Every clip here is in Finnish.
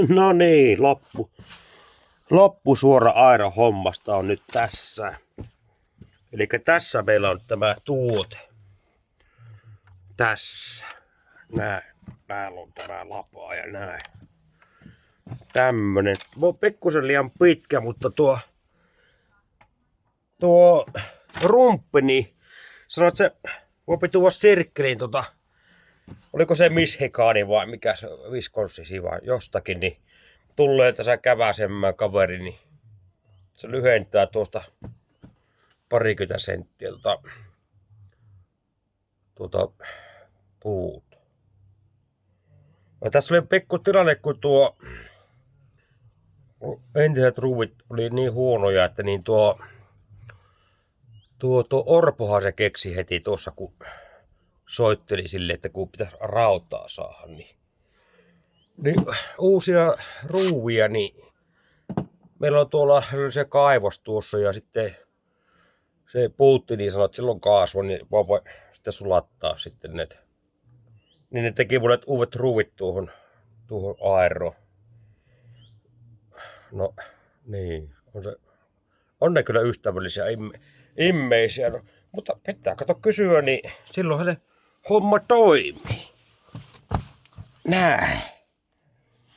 No niin, loppusuora aerohommasta on nyt tässä. Eli tässä meillä on tämä tuote. Tässä. Näin. Täällä on tämä lapa ja näin. Tämmönen. On pikkusen liian pitkä, mutta tuo rumppi, niin sanoit se voi tuoda sirkkeliin oliko se mishikaani vai mikä se viskonssi vai jostakin, niin tulee tässä käväsemään kaveri, niin se lyhentää tuosta parikymmentä senttiä tuota puuta. Ja tässä oli pikku tilanne, kun entiset ruuvit oli niin huonoja, että niin tuo Orpohan se keksi heti tuossa, kun soitteli sille, että kun pitäisi rautaa saada, niin uusia ruuvia, niin meillä on tuolla se kaivos tuossa ja sitten se puutti niin sanoi, että silloin kaasua, niin voi sitten sulattaa sitten ne. Niin ne teki mulle uudet ruuvit tuohon aeroon. No niin, on ne kyllä ystävällisiä immeisiä. No, mutta pitää kato kysyä, niin silloinhan se homma toimii. Näin.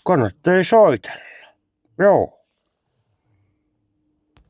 Kannattaa soitella. Joo.